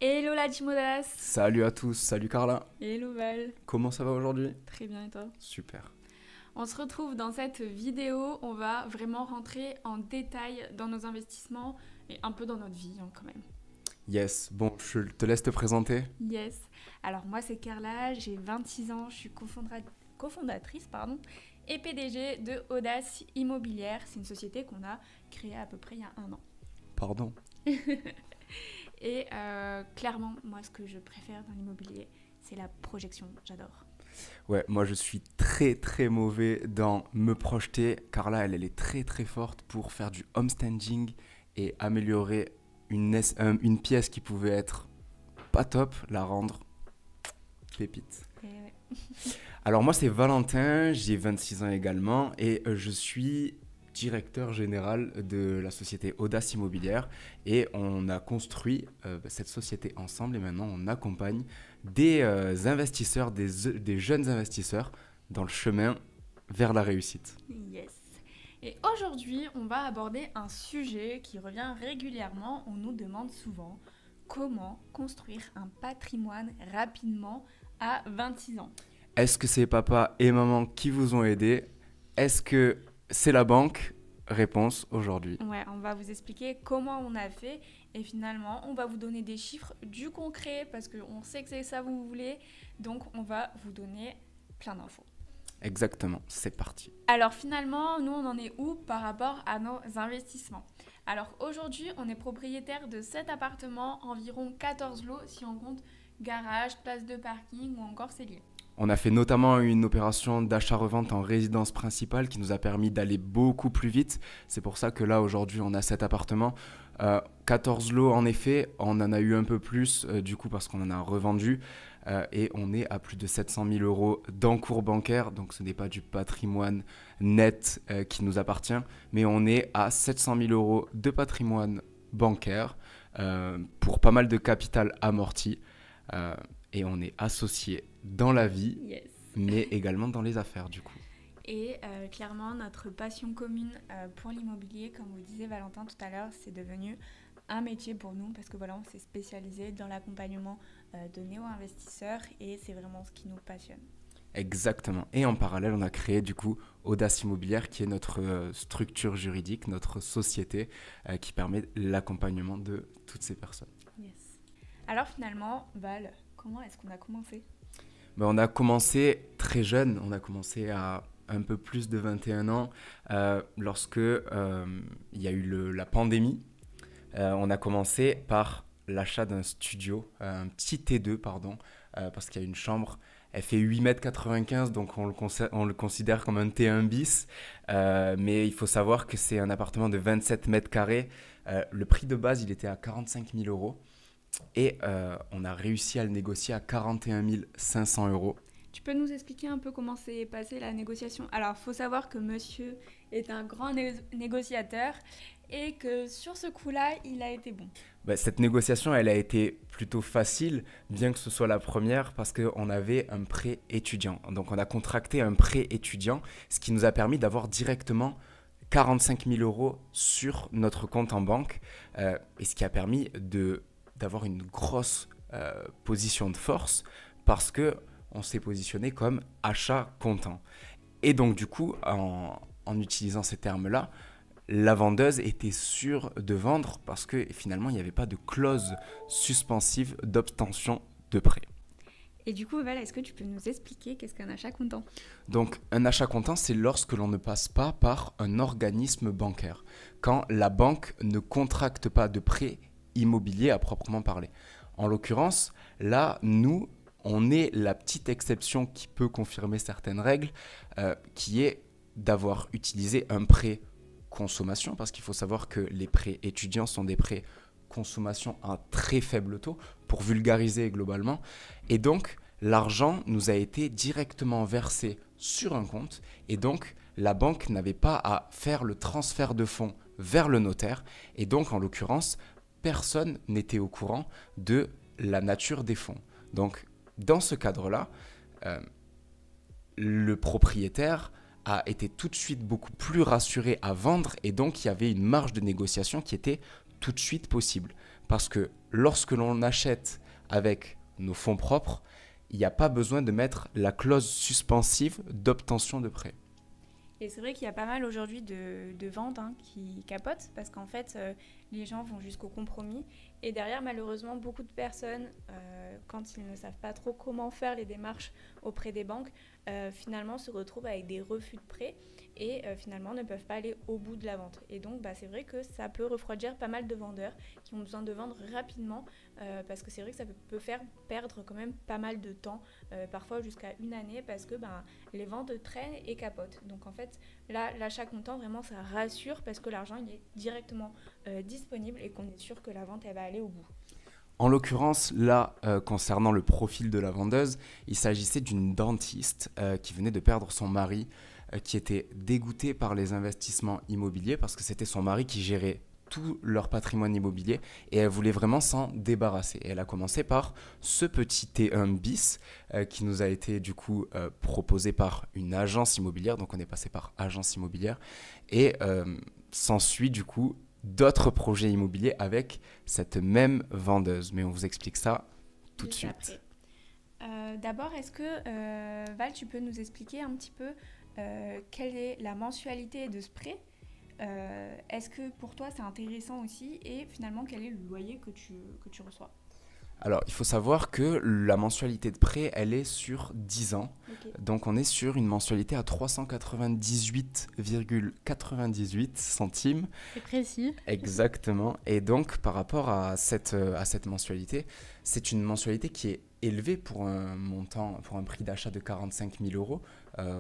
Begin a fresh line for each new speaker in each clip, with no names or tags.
Hello la Timodas.
Salut à tous, salut Carla.
Hello Val.
Comment ça va aujourd'hui?
Très bien et toi?
Super.
On se retrouve dans cette vidéo, on va vraiment rentrer en détail dans nos investissements et un peu dans notre vie quand même.
Yes, bon, je te laisse te présenter.
Yes. Alors moi c'est Carla, j'ai 26 ans, je suis cofondatrice et PDG de Audace Immobilière. C'est une société qu'on a créée à peu près il y a un an.
Pardon.
Et clairement, moi ce que je préfère dans l'immobilier, c'est la projection, j'adore.
Ouais, moi je suis très très mauvais dans me projeter. Carla, elle est très très forte pour faire du homestaging et améliorer une pièce qui pouvait être pas top, la rendre pépite.
Et ouais.
Alors moi c'est Valentin, j'ai 26 ans également et je suis directeur général de la société Audace Immobilière et on a construit cette société ensemble et maintenant on accompagne des investisseurs, des jeunes investisseurs dans le chemin vers la réussite.
Yes. Et aujourd'hui, on va aborder un sujet qui revient régulièrement. On nous demande souvent comment construire un patrimoine rapidement à 26 ans.
Est-ce que c'est papa et maman qui vous ont aidé? Est-ce que c'est la banque? Réponse aujourd'hui.
Ouais, on va vous expliquer comment on a fait et finalement, on va vous donner des chiffres du concret parce qu'on sait que c'est ça que vous voulez. Donc, on va vous donner plein d'infos.
Exactement, c'est parti.
Alors finalement, nous, on en est où par rapport à nos investissements? Alors aujourd'hui, on est propriétaire de 7 appartements, environ 14 lots si on compte garage, place de parking ou encore cellier.
On a fait notamment une opération d'achat-revente en résidence principale qui nous a permis d'aller beaucoup plus vite. C'est pour ça que là, aujourd'hui, on a 7 appartements. 14 lots, en effet, on en a eu un peu plus, du coup, parce qu'on en a revendu. Et on est à plus de 700 000 euros d'encours bancaire. Donc, ce n'est pas du patrimoine net qui nous appartient, mais on est à 700 000 euros de patrimoine bancaire pour pas mal de capital amorti. Et on est associé dans la vie,
Yes.
mais également dans les affaires du coup.
Et clairement, notre passion commune pour l'immobilier, comme vous disait Valentin tout à l'heure, c'est devenu un métier pour nous parce que voilà, on s'est spécialisé dans l'accompagnement de néo-investisseurs et c'est vraiment ce qui nous passionne.
Exactement. Et en parallèle, on a créé du coup Audace Immobilière qui est notre structure juridique, notre société qui permet l'accompagnement de toutes ces personnes.
Yes. Alors finalement, Val, comment est-ce qu'on a commencé?
Ben, on a commencé très jeune, on a commencé à un peu plus de 21 ans lorsque il y a eu la pandémie. On a commencé par l'achat d'un studio, un petit T2 pardon, parce qu'il y a une chambre. Elle fait 8,95 m, donc on le considère comme un T1 bis. Mais il faut savoir que c'est un appartement de 27 mètres carrés. Le prix de base, il était à 45 000 euros. Et on a réussi à le négocier à 41 500 euros.
Tu peux nous expliquer un peu comment s'est passée la négociation? Alors, il faut savoir que monsieur est un grand négociateur et que sur ce coup-là, il a été bon.
Bah, cette négociation, elle a été plutôt facile, bien que ce soit la première, parce qu'on avait un prêt étudiant. Donc, on a contracté un prêt étudiant, ce qui nous a permis d'avoir directement 45 000 euros sur notre compte en banque, et ce qui a permis d'avoir une grosse position de force, parce que on s'est positionné comme achat comptant. Et donc, du coup, en utilisant ces termes-là, la vendeuse était sûre de vendre parce que finalement, il n'y avait pas de clause suspensive d'obtention de prêt.
Et du coup, Val, est-ce que tu peux nous expliquer qu'est-ce qu'un achat comptant?
Donc, un achat comptant, c'est lorsque l'on ne passe pas par un organisme bancaire, quand la banque ne contracte pas de prêt immobilier à proprement parler. En l'occurrence, là, nous, on est la petite exception qui peut confirmer certaines règles, qui est d'avoir utilisé un prêt consommation, parce qu'il faut savoir que les prêts étudiants sont des prêts consommation à très faible taux, pour vulgariser globalement. Et donc, l'argent nous a été directement versé sur un compte, et donc la banque n'avait pas à faire le transfert de fonds vers le notaire, et donc en l'occurrence, personne n'était au courant de la nature des fonds. Donc, dans ce cadre-là, le propriétaire a été tout de suite beaucoup plus rassuré à vendre et donc il y avait une marge de négociation qui était tout de suite possible. parce que lorsque l'on achète avec nos fonds propres, il n'y a pas besoin de mettre la clause suspensive d'obtention de prêt.
Et c'est vrai qu'il y a pas mal aujourd'hui de ventes qui capotent parce qu'en fait, les gens vont jusqu'au compromis. Et derrière, malheureusement, beaucoup de personnes, quand ils ne savent pas trop comment faire les démarches auprès des banques, finalement se retrouvent avec des refus de prêt et finalement ne peuvent pas aller au bout de la vente. Et donc, c'est vrai que ça peut refroidir pas mal de vendeurs qui ont besoin de vendre rapidement parce que c'est vrai que ça peut faire perdre quand même pas mal de temps, parfois jusqu'à une année parce que les ventes traînent et capotent. Donc en fait, là, l'achat comptant, vraiment, ça rassure parce que l'argent, il est directement disponible et qu'on est sûr que la vente, elle va aller au bout.
En l'occurrence, là, concernant le profil de la vendeuse, il s'agissait d'une dentiste qui venait de perdre son mari, qui était dégoûtée par les investissements immobiliers parce que c'était son mari qui gérait tout leur patrimoine immobilier et elle voulait vraiment s'en débarrasser. Et elle a commencé par ce petit T1 bis qui nous a été du coup proposé par une agence immobilière, donc on est passé par agence immobilière et s'ensuit du coup d'autres projets immobiliers avec cette même vendeuse. Mais on vous explique ça tout de suite.
D'abord, est-ce que Val, tu peux nous expliquer un petit peu quelle est la mensualité de ce prêt? Est-ce que pour toi c'est intéressant aussi et finalement quel est le loyer que tu reçois?
Alors, il faut savoir que la mensualité de prêt, elle est sur 10 ans.
Okay.
Donc, on est sur une mensualité à 398,98 centimes.
C'est précis.
Exactement. Et donc, par rapport à cette mensualité, c'est une mensualité qui est élevée pour un prix d'achat de 45 000 euros.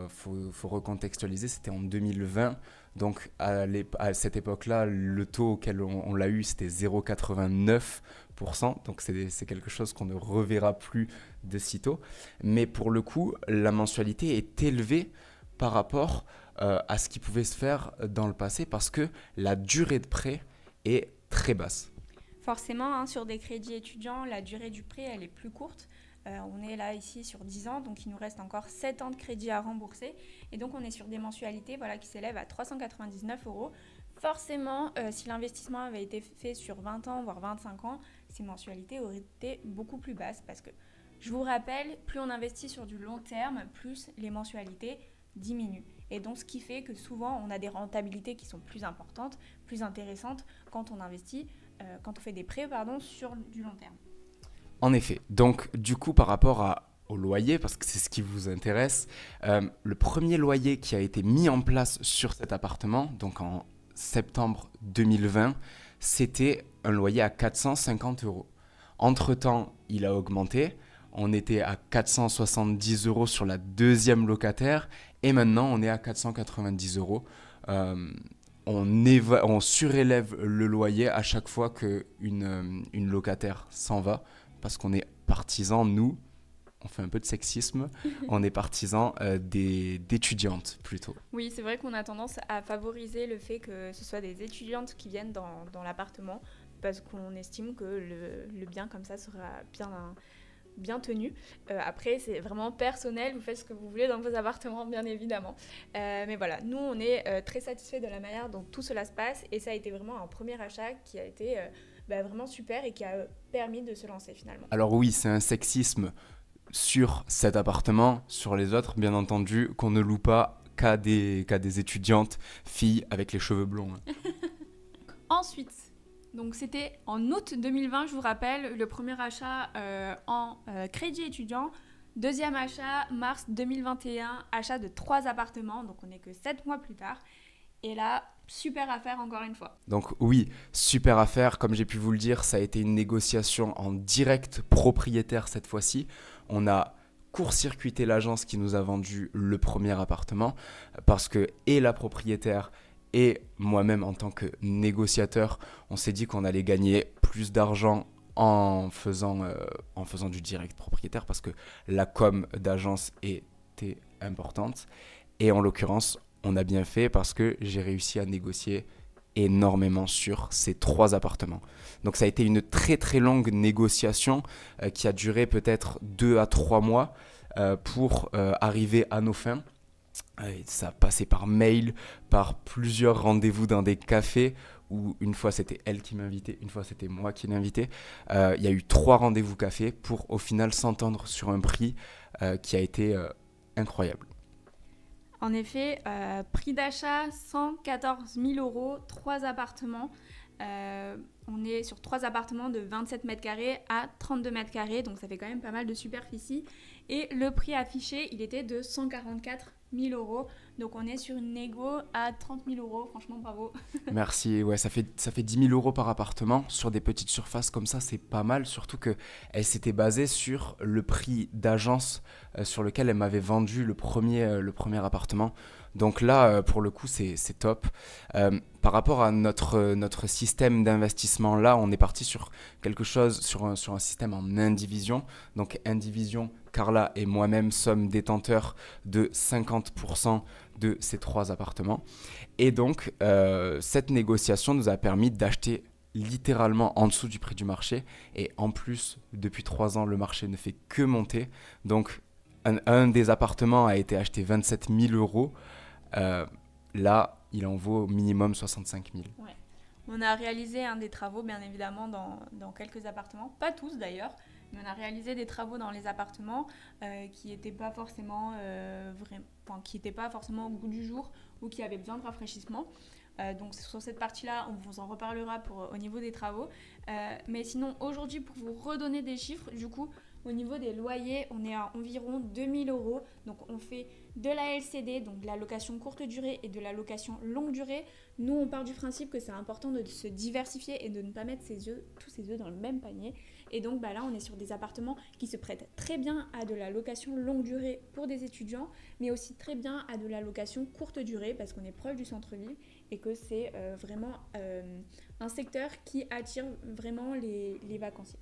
Faut recontextualiser, c'était en 2020. Donc, à cette époque-là, le taux auquel on l'a eu, c'était 0,89%. Donc, c'est quelque chose qu'on ne reverra plus de sitôt. Mais pour le coup, la mensualité est élevée par rapport à ce qui pouvait se faire dans le passé parce que la durée de prêt est très basse.
Forcément, sur des crédits étudiants, la durée du prêt, elle est plus courte. On est là ici sur 10 ans, donc il nous reste encore 7 ans de crédit à rembourser. Et donc on est sur des mensualités qui s'élèvent à 399 euros. Forcément, si l'investissement avait été fait sur 20 ans, voire 25 ans, ces mensualités auraient été beaucoup plus basses. Parce que, je vous rappelle, plus on investit sur du long terme, plus les mensualités diminuent. Et donc ce qui fait que souvent on a des rentabilités qui sont plus importantes, plus intéressantes quand on investit, quand on fait des prêts sur du long terme.
En effet, donc du coup par rapport au loyer, parce que c'est ce qui vous intéresse, le premier loyer qui a été mis en place sur cet appartement, donc en septembre 2020, c'était un loyer à 450 euros. Entre-temps, il a augmenté, on était à 470 euros sur la deuxième locataire, et maintenant on est à 490 euros. On surélève le loyer à chaque fois qu'une locataire s'en va, parce qu'on est partisans, nous, on fait un peu de sexisme, on est partisans d'étudiantes plutôt.
Oui, c'est vrai qu'on a tendance à favoriser le fait que ce soit des étudiantes qui viennent dans l'appartement, parce qu'on estime que le bien comme ça sera bien tenu. Après, c'est vraiment personnel, vous faites ce que vous voulez dans vos appartements, bien évidemment. Mais voilà, nous, on est très satisfaits de la manière dont tout cela se passe, et ça a été vraiment un premier achat qui a été vraiment super et qui a permis de se lancer finalement.
Alors oui, c'est un sexisme sur cet appartement, sur les autres, bien entendu, qu'on ne loue pas qu'à des étudiantes filles avec les cheveux blonds.
Ensuite, donc c'était en août 2020, je vous rappelle, le premier achat en crédit étudiant. Deuxième achat, mars 2021, achat de 3 appartements, donc on n'est que 7 mois plus tard. Et là, super affaire encore une fois.
Donc oui, super affaire. Comme j'ai pu vous le dire, ça a été une négociation en direct propriétaire cette fois-ci. On a court-circuité l'agence qui nous a vendu le premier appartement parce que et la propriétaire et moi-même en tant que négociateur, on s'est dit qu'on allait gagner plus d'argent en faisant du direct propriétaire parce que la com d'agence était importante. Et en l'occurrence, on a bien fait parce que j'ai réussi à négocier énormément sur ces 3 appartements. Donc ça a été une très très longue négociation qui a duré peut-être 2 à 3 mois pour arriver à nos fins. Ça a passé par mail, par plusieurs rendez-vous dans des cafés où une fois c'était elle qui m'invitait, une fois c'était moi qui l'invitais. Il y a eu 3 rendez-vous café pour au final s'entendre sur un prix qui a été incroyable.
En effet, prix d'achat 114 000 €, 3 appartements. On est sur 3 appartements de 27 mètres carrés à 32 mètres carrés, donc ça fait quand même pas mal de superficie. Et le prix affiché, il était de 144 000 €. Donc on est sur une négo à 30 000 €. Franchement, bravo.
Merci, ouais, ça fait 10 000 € par appartement. Sur des petites surfaces comme ça, c'est pas mal. Surtout qu'elle s'était basée sur le prix d'agence sur lequel elle m'avait vendu le premier appartement. Donc là, pour le coup, c'est top. Par rapport à notre système d'investissement, là, on est parti sur quelque chose, sur un système en indivision. Donc indivision, Carla et moi-même sommes détenteurs de 50% de ces 3 appartements. Et donc, cette négociation nous a permis d'acheter littéralement en dessous du prix du marché. Et en plus, depuis 3 ans, le marché ne fait que monter. Donc, un des appartements a été acheté 27 000 €. Là, il en vaut au minimum 65 000.
Ouais. On a réalisé des travaux, bien évidemment, dans quelques appartements. Pas tous d'ailleurs, mais on a réalisé des travaux dans les appartements qui n'étaient pas forcément au goût du jour ou qui avaient besoin de rafraîchissement. Donc sur cette partie-là, on vous en reparlera au niveau des travaux. Mais sinon, aujourd'hui, pour vous redonner des chiffres, du coup, au niveau des loyers, on est à environ 2 000 €. Donc on fait de la LCD, donc de la location courte durée et de la location longue durée. Nous, on part du principe que c'est important de se diversifier et de ne pas mettre tous ses œufs dans le même panier. Et donc là, on est sur des appartements qui se prêtent très bien à de la location longue durée pour des étudiants, mais aussi très bien à de la location courte durée parce qu'on est proche du centre-ville et que c'est vraiment un secteur qui attire vraiment les vacanciers.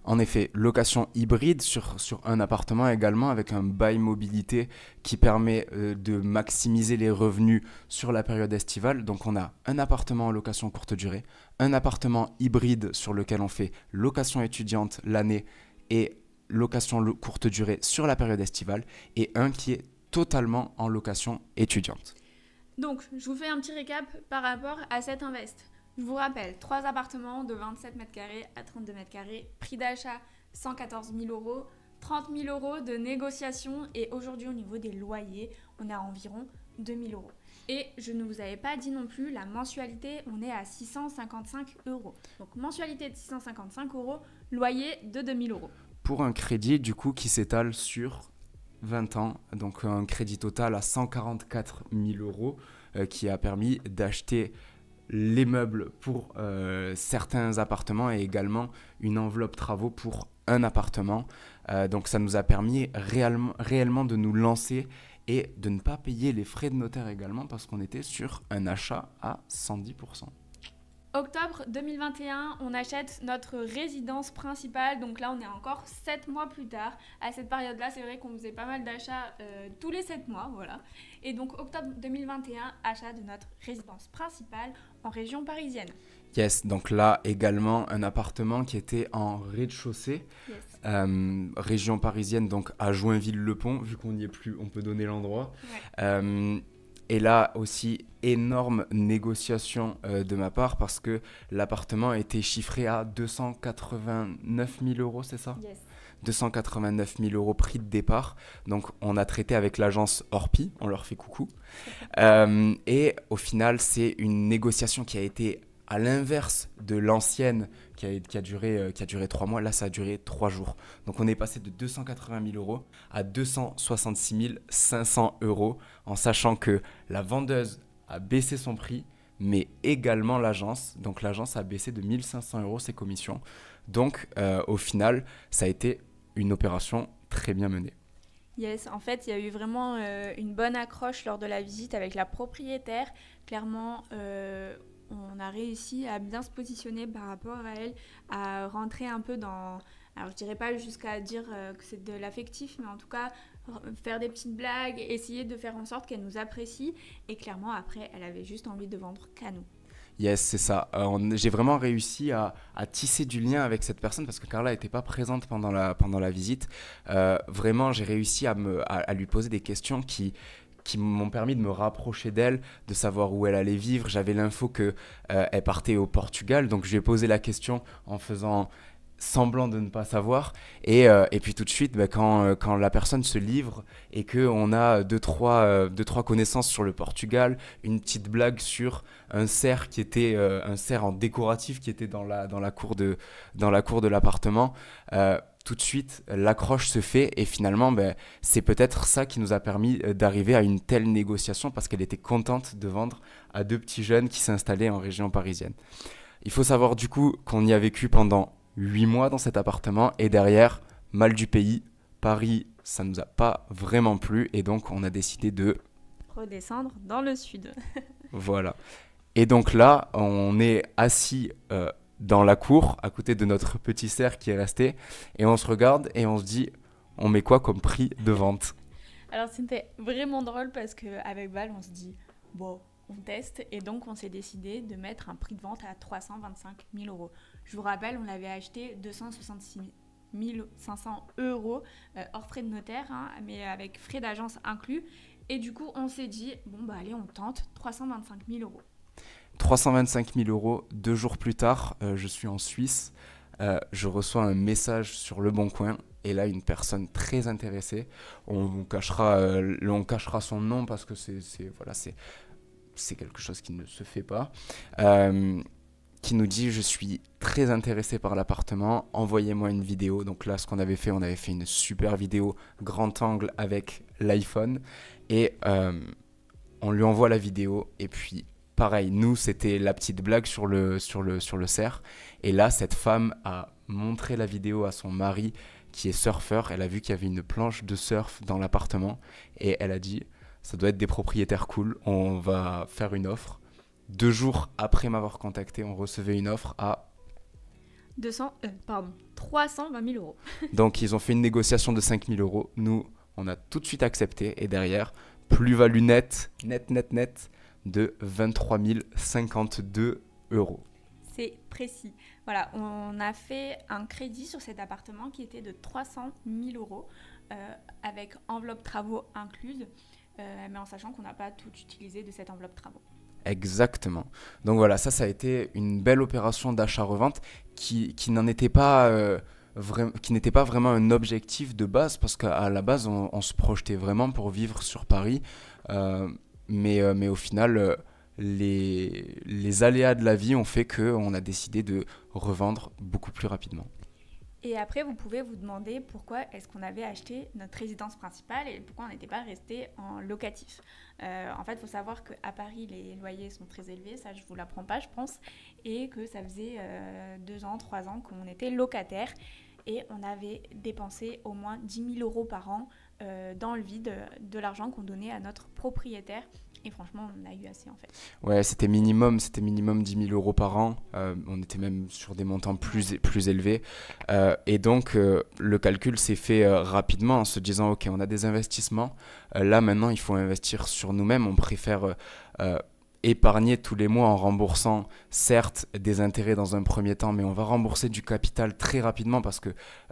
En effet, location hybride sur un appartement également avec un bail mobilité qui permet de maximiser les revenus sur la période estivale. Donc on a un appartement en location courte durée, un appartement hybride sur lequel on fait location étudiante l'année et location courte durée sur la période estivale et un qui est totalement en location étudiante.
Donc, je vous fais un petit récap par rapport à cet invest. Je vous rappelle, 3 appartements de 27 mètres carrés à 32 mètres carrés, prix d'achat 114 000 €, 30 000 € de négociation et aujourd'hui au niveau des loyers, on est à environ 2 000 €. Et je ne vous avais pas dit non plus, la mensualité, on est à 655 €. Donc mensualité de 655 €, loyer de 2 000 €.
Pour un crédit du coup qui s'étale sur 20 ans, donc un crédit total à 144 000 € qui a permis d'acheter les meubles pour certains appartements et également une enveloppe travaux pour un appartement. Donc ça nous a permis réellement de nous lancer et de ne pas payer les frais de notaire également parce qu'on était sur un achat à 110%.
Octobre 2021, on achète notre résidence principale. Donc là, on est encore 7 mois plus tard. À cette période-là, c'est vrai qu'on faisait pas mal d'achats tous les 7 mois. Voilà. Et donc, octobre 2021, achat de notre résidence principale en région parisienne.
Yes, donc là également un appartement qui était en rez-de-chaussée,
Yes.
Région parisienne, donc à Joinville-le-Pont. Vu qu'on n'y est plus, on peut donner l'endroit.
Ouais.
Et là aussi, énorme négociation de ma part parce que l'appartement était chiffré à 289 000 €, c'est ça ?
Yes.
289 000 € prix de départ. Donc on a traité avec l'agence Orpi, on leur fait coucou. Et au final, c'est une négociation qui a été à l'inverse de l'ancienne qui a duré 3 mois. Là, ça a duré 3 jours. Donc on est passé de 280 000 € à 266 500 € en sachant que la vendeuse a baissé son prix, mais également l'agence. Donc l'agence a baissé de 1 500 € ses commissions. Donc au final, ça a été une opération très bien menée.
Yes, en fait, il y a eu vraiment une bonne accroche lors de la visite avec la propriétaire. Clairement, on a réussi à bien se positionner par rapport à elle, à rentrer un peu dans... Alors, je dirais pas jusqu'à dire que c'est de l'affectif, mais en tout cas, faire des petites blagues, essayer de faire en sorte qu'elle nous apprécie. Et clairement, après, elle avait juste envie de vendre qu'à nous.
Yes, c'est ça. J'ai vraiment réussi à tisser du lien avec cette personne parce que Carla n'était pas présente pendant la visite. Vraiment, j'ai réussi à lui poser des questions qui qui m'ont permis de me rapprocher d'elle, de savoir où elle allait vivre. J'avais l'info qu'elle partait au Portugal, donc je lui ai posé la question en faisant semblant de ne pas savoir. Et puis tout de suite, bah, quand la personne se livre et qu'on a deux, trois connaissances sur le Portugal, une petite blague sur un cerf qui était un cerf en décoratif qui était dans la cour de l'appartement, tout de suite, l'accroche se fait et finalement, ben, c'est peut-être ça qui nous a permis d'arriver à une telle négociation parce qu'elle était contente de vendre à deux petits jeunes qui s'installaient en région parisienne. Il faut savoir du coup qu'on y a vécu pendant 8 mois dans cet appartement et derrière, mal du pays, Paris, ça nous a pas vraiment plu et donc on a décidé de...
redescendre dans le sud.
Voilà. Et donc là, on est assis dans la cour, à côté de notre petit cerf qui est resté, et on se regarde et on se dit, on met quoi comme prix de vente?
Alors c'était vraiment drôle parce qu'avec Val, on se dit, bon, on teste, et donc on s'est décidé de mettre un prix de vente à 325 000 euros. Je vous rappelle, on l'avait acheté 266 500 euros hors frais de notaire, hein, mais avec frais d'agence inclus. Et du coup, on s'est dit, bon, bah allez, on tente 325 000 euros.
325 000 euros, 2 jours plus tard, je suis en Suisse, je reçois un message sur Le Bon Coin, et là, une personne très intéressée, on cachera son nom parce que c'est quelque chose qui ne se fait pas, qui nous dit, je suis très intéressé par l'appartement, envoyez-moi une vidéo. Donc là, ce qu'on avait fait, on avait fait une super vidéo grand angle avec l'iPhone, et on lui envoie la vidéo, et puis pareil, nous, c'était la petite blague sur le cerf. Et là, cette femme a montré la vidéo à son mari qui est surfeur. Elle a vu qu'il y avait une planche de surf dans l'appartement. Et elle a dit, ça doit être des propriétaires cool, on va faire une offre. 2 jours après m'avoir contacté, on recevait une offre à
320 000 euros.
Donc, ils ont fait une négociation de 5 000 euros. Nous, on a tout de suite accepté. Et derrière, plus-value net, de 23 052 euros.
C'est précis. Voilà, on a fait un crédit sur cet appartement qui était de 300 000 euros avec enveloppe travaux incluse, mais en sachant qu'on n'a pas tout utilisé de cette enveloppe travaux.
Exactement. Donc voilà, ça a été une belle opération d'achat-revente qui n'était pas vraiment un objectif de base parce qu'à la base, on se projetait vraiment pour vivre sur Paris. Mais au final, les aléas de la vie ont fait qu'on a décidé de revendre beaucoup plus rapidement.
Et après, vous pouvez vous demander pourquoi est-ce qu'on avait acheté notre résidence principale et pourquoi on n'était pas resté en locatif. En fait, il faut savoir qu'à Paris, les loyers sont très élevés, ça je ne vous l'apprends pas, je pense, et que ça faisait 2 ans, 3 ans qu'on était locataire et on avait dépensé au moins 10 000 euros par an dans le vide de l'argent qu'on donnait à notre propriétaire. Et franchement, on a eu assez en fait.
Ouais, c'était minimum 10 000 euros par an. On était même sur des montants plus élevés. Et donc, le calcul s'est fait rapidement en se disant, OK, on a des investissements. Là, maintenant, il faut investir sur nous-mêmes. On préfère épargner tous les mois en remboursant, certes, des intérêts dans un premier temps, mais on va rembourser du capital très rapidement parce que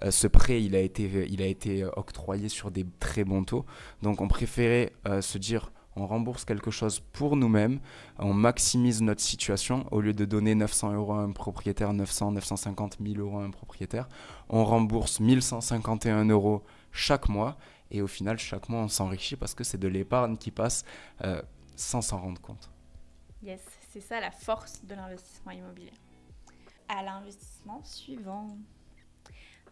ce prêt, il a été octroyé sur des très bons taux. Donc, on préférait se dire... On rembourse quelque chose pour nous-mêmes, on maximise notre situation. Au lieu de donner 900 euros à un propriétaire, 950 000 euros à un propriétaire, on rembourse 1151 euros chaque mois. Et au final, chaque mois, on s'enrichit parce que c'est de l'épargne qui passe sans s'en rendre compte.
Yes, c'est ça la force de l'investissement immobilier. À l'investissement suivant.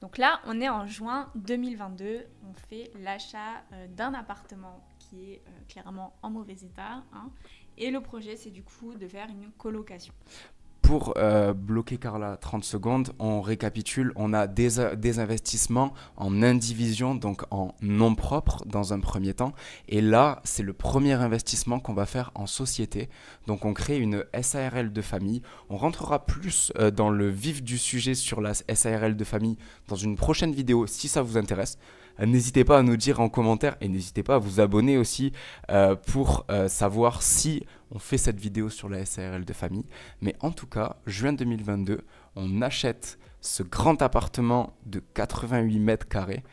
Donc là, on est en juin 2022, on fait l'achat d'un appartement qui est clairement en mauvais état, hein, et le projet, c'est du coup de faire une colocation.
Pour bloquer Carla 30 secondes, on récapitule, on a des investissements en indivision, donc en nom propre dans un premier temps. Et là, c'est le premier investissement qu'on va faire en société. Donc on crée une SARL de famille. On rentrera plus dans le vif du sujet sur la SARL de famille dans une prochaine vidéo si ça vous intéresse. N'hésitez pas à nous dire en commentaire et n'hésitez pas à vous abonner aussi pour savoir si on fait cette vidéo sur la SARL de famille. Mais en tout cas, juin 2022, on achète ce grand appartement de 88 mètres carrés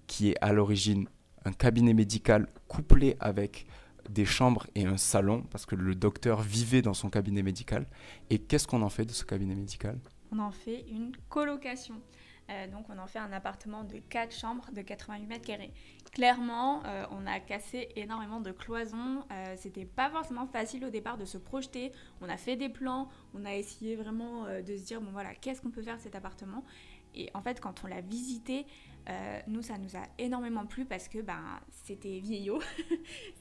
qui est à l'origine un cabinet médical couplé avec des chambres et un salon, parce que le docteur vivait dans son cabinet médical. Et qu'est-ce qu'on en fait de ce cabinet médical?
On en fait une colocation. Donc on en fait un appartement de 4 chambres de 88 mètres carrés. Clairement, on a cassé énormément de cloisons. C'était pas forcément facile au départ de se projeter. On a fait des plans, on a essayé vraiment de se dire, bon voilà, qu'est-ce qu'on peut faire de cet appartement? Et en fait, quand on l'a visité, nous, ça nous a énormément plu parce que c'était vieillot,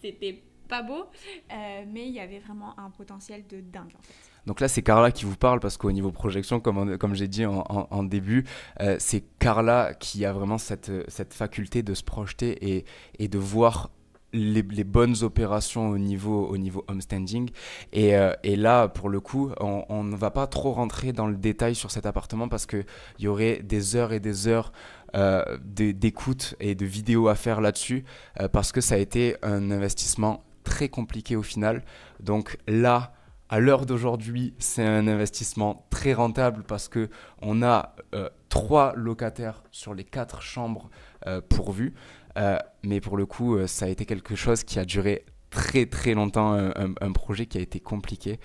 c'était pas beau, mais il y avait vraiment un potentiel de dingue en fait.
Donc là, c'est Carla qui vous parle parce qu'au niveau projection, comme j'ai dit en début, c'est Carla qui a vraiment cette faculté de se projeter et de voir les bonnes opérations au niveau homestanding. Et là, pour le coup, on ne va pas trop rentrer dans le détail sur cet appartement parce qu'il y aurait des heures et des heures d'écoute et de vidéos à faire là-dessus parce que ça a été un investissement très compliqué au final. Donc là, à l'heure d'aujourd'hui, c'est un investissement très rentable parce qu'on a 3 locataires sur les 4 chambres pourvues. Mais pour le coup, ça a été quelque chose qui a duré très très longtemps, un projet qui a été compliqué.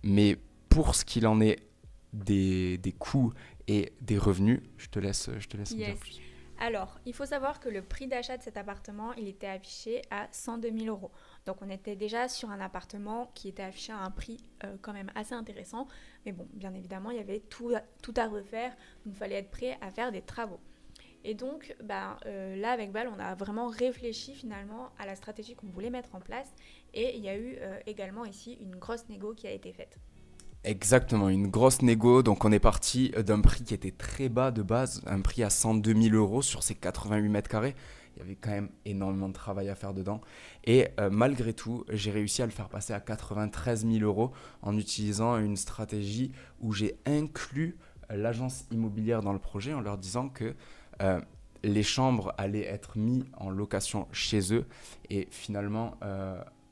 Mais pour ce qu'il en est des coûts et des revenus, je te laisse en dire plus.
Alors, il faut savoir que le prix d'achat de cet appartement, il était affiché à 102 000 euros. Donc, on était déjà sur un appartement qui était affiché à un prix quand même assez intéressant. Mais bon, bien évidemment, il y avait tout à refaire. Donc, il fallait être prêt à faire des travaux. Et donc, là, avec Val, on a vraiment réfléchi finalement à la stratégie qu'on voulait mettre en place. Et il y a eu également ici une grosse négo qui a été faite.
Exactement, une grosse négo. Donc on est parti d'un prix qui était très bas de base, un prix à 102 000 euros sur ces 88 mètres carrés. Il y avait quand même énormément de travail à faire dedans. Et malgré tout, j'ai réussi à le faire passer à 93 000 euros en utilisant une stratégie où j'ai inclus l'agence immobilière dans le projet en leur disant que les chambres allaient être mises en location chez eux. Et finalement,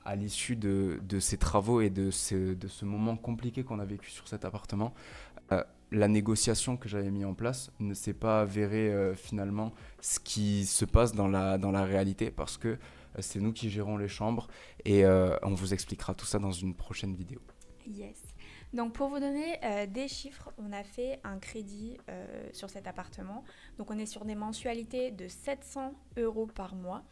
à l'issue de ces travaux et de ce moment compliqué qu'on a vécu sur cet appartement, la négociation que j'avais mis en place ne s'est pas avérée finalement ce qui se passe dans la réalité parce que c'est nous qui gérons les chambres et on vous expliquera tout ça dans une prochaine vidéo.
Yes. Donc pour vous donner des chiffres, on a fait un crédit sur cet appartement. Donc on est sur des mensualités de 700 euros par mois.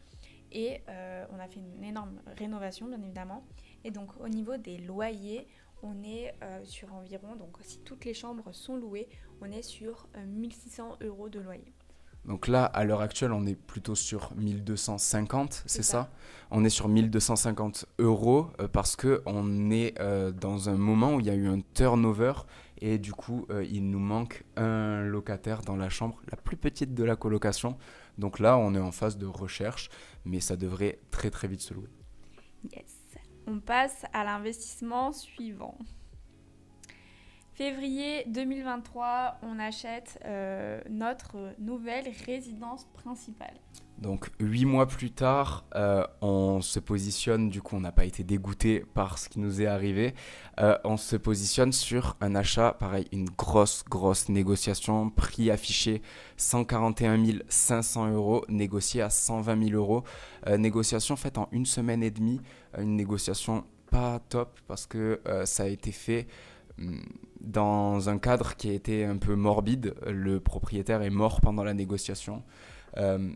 Et on a fait une énorme rénovation, bien évidemment. Et donc, au niveau des loyers, on est sur environ, donc si toutes les chambres sont louées, on est sur 1 600 euros de loyer.
Donc là, à l'heure actuelle, on est plutôt sur 1250, c'est ça? On est sur 1250 euros parce qu'on est dans un moment où il y a eu un turnover et du coup, il nous manque un locataire dans la chambre, la plus petite de la colocation. Donc là, on est en phase de recherche, mais ça devrait très très vite se louer.
Yes. On passe à l'investissement suivant. Février 2023, on achète notre nouvelle résidence principale.
Donc 8 mois plus tard, on se positionne, du coup on n'a pas été dégoûté par ce qui nous est arrivé, on se positionne sur un achat, pareil, une grosse négociation, prix affiché 141 500 euros, négocié à 120 000 euros, négociation faite en 1 semaine et demie, une négociation pas top parce que ça a été fait dans un cadre qui a été un peu morbide, le propriétaire est mort pendant la négociation.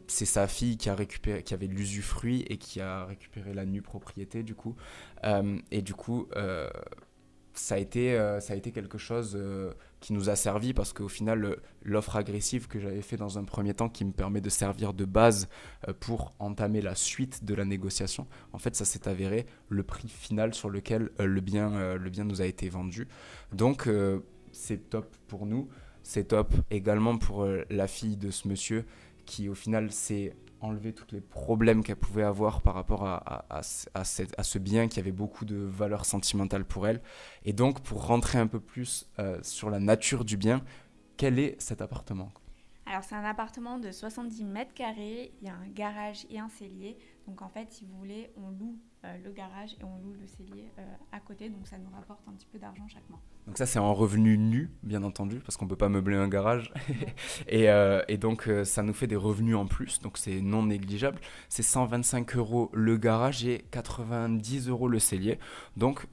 C'est sa fille qui avait l'usufruit et qui a récupéré la nue propriété du coup. Et du coup, ça a été quelque chose qui nous a servi parce qu'au final, l'offre agressive que j'avais fait dans un premier temps qui me permet de servir de base pour entamer la suite de la négociation, en fait, ça s'est avéré le prix final sur lequel le bien nous a été vendu. Donc, c'est top pour nous. C'est top également pour la fille de ce monsieur qui au final s'est enlevé tous les problèmes qu'elle pouvait avoir par rapport à ce bien qui avait beaucoup de valeur sentimentale pour elle. Et donc pour rentrer un peu plus sur la nature du bien, quel est cet appartement ?
Alors c'est un appartement de 70 mètres carrés, il y a un garage et un cellier, Donc en fait, si vous voulez, on loue le garage et on loue le cellier à côté, donc ça nous rapporte un petit peu d'argent chaque mois.
Donc ça, c'est en revenu nu, bien entendu, parce qu'on ne peut pas meubler un garage.
Ouais.
Et donc, ça nous fait des revenus en plus, donc c'est non négligeable. C'est 125 euros le garage et 90 euros le cellier. Donc,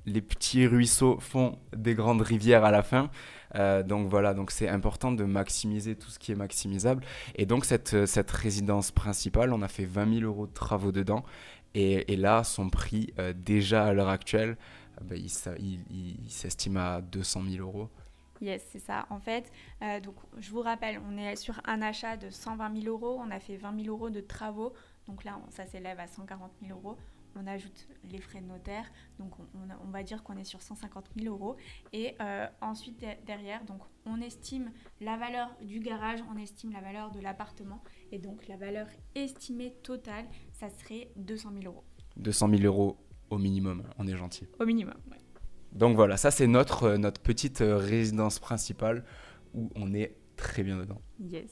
les petits ruisseaux font des grandes rivières à la fin. Donc voilà, donc c'est important de maximiser tout ce qui est maximisable. Et donc, cette résidence principale, on a fait 20 000 euros de travaux dedans. Et là, son prix, déjà à l'heure actuelle, il s'estime à 200 000 euros.
Yes, c'est ça. En fait, donc, je vous rappelle, on est sur un achat de 120 000 euros. On a fait 20 000 euros de travaux. Donc là, ça s'élève à 140 000 euros. On ajoute les frais de notaire. Donc, on va dire qu'on est sur 150 000 euros. Et ensuite, derrière, donc, on estime la valeur du garage, on estime la valeur de l'appartement. Et donc, la valeur estimée totale, ça serait 200 000 euros.
200 000 euros au minimum, on est gentil.
Au minimum, ouais.
Donc voilà, ça c'est notre petite résidence principale où on est très bien dedans.
Yes.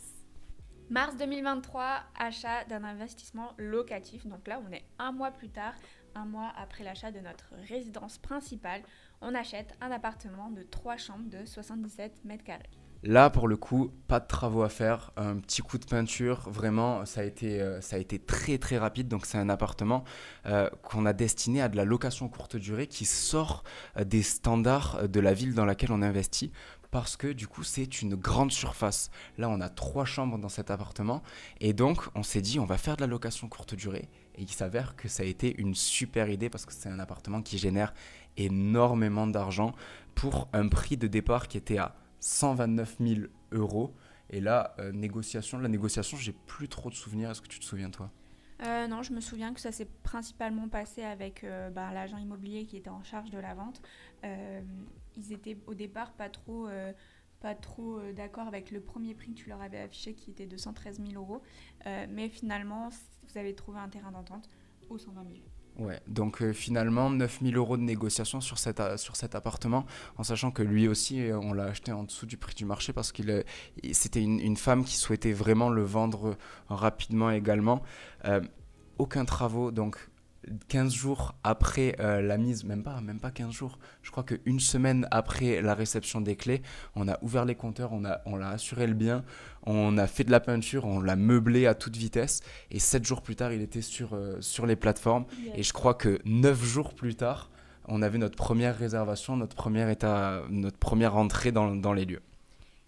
Mars 2023, achat d'un investissement locatif. Donc là, on est un mois plus tard, un mois après l'achat de notre résidence principale. On achète un appartement de 3 chambres de 77 mètres carrés.
Là, pour le coup, pas de travaux à faire, un petit coup de peinture, vraiment, ça a été très très rapide. Donc c'est un appartement qu'on a destiné à de la location courte durée qui sort des standards de la ville dans laquelle on investit. Parce que du coup, c'est une grande surface. Là, on a 3 chambres dans cet appartement. Et donc, on s'est dit, on va faire de la location courte durée. Et il s'avère que ça a été une super idée parce que c'est un appartement qui génère énormément d'argent pour un prix de départ qui était à 129 000 euros. Et là, la négociation, j'ai plus trop de souvenirs. Est-ce que tu te souviens, toi ?
Non, je me souviens que ça s'est principalement passé avec l'agent immobilier qui était en charge de la vente. Ils étaient au départ pas trop d'accord avec le premier prix que tu leur avais affiché qui était de 113 000 euros. Mais finalement, vous avez trouvé un terrain d'entente aux 120 000.
Ouais, donc finalement 9 000 euros de négociation sur cet appartement, en sachant que lui aussi, on l'a acheté en dessous du prix du marché parce que c'était une femme qui souhaitait vraiment le vendre rapidement également. Aucun travaux, donc 15 jours après la mise, même pas 15 jours, je crois qu'une semaine après la réception des clés, on a ouvert les compteurs, on l'a assuré le bien, on a fait de la peinture, on l'a meublé à toute vitesse et 7 jours plus tard, il était sur les plateformes.
Yes.
Et je crois que 9 jours plus tard, on avait notre première réservation, notre première entrée dans les lieux.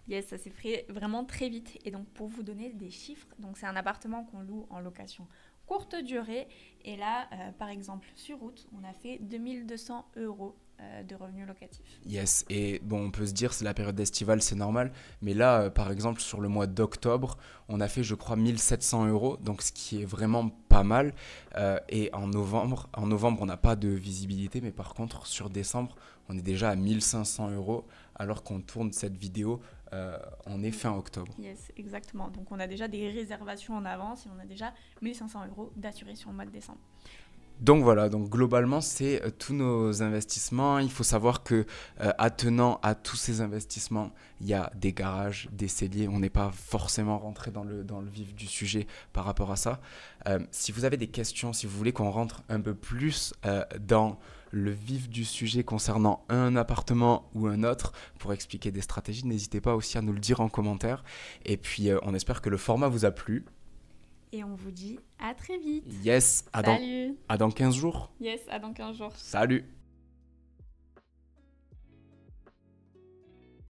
Yes, ça s'est fait vraiment très vite. Et donc, pour vous donner des chiffres, donc c'est un appartement qu'on loue en location courte durée. Et là, par exemple, sur août, on a fait 2200 euros de revenus locatifs.
Yes, et bon, on peut se dire c'est la période estivale, c'est normal, mais là, par exemple, sur le mois d'octobre, on a fait, je crois, 1700 euros, donc ce qui est vraiment pas mal. Et en novembre, on n'a pas de visibilité, mais par contre, sur décembre, on est déjà à 1500 euros, alors qu'on tourne cette vidéo, on est fin octobre.
Yes, exactement. Donc, on a déjà des réservations en avance et on a déjà 1500 euros d'assurés sur le mois de décembre.
Donc voilà, donc globalement, c'est tous nos investissements. Il faut savoir que attenant à tous ces investissements, il y a des garages, des celliers. On n'est pas forcément rentré dans le vif du sujet par rapport à ça. Si vous avez des questions, si vous voulez qu'on rentre un peu plus dans le vif du sujet concernant un appartement ou un autre pour expliquer des stratégies, n'hésitez pas aussi à nous le dire en commentaire. Et puis, on espère que le format vous a plu.
Et on vous dit à très vite.
Yes,
Salut.
à dans 15 jours.
Yes, à dans 15 jours.
Salut.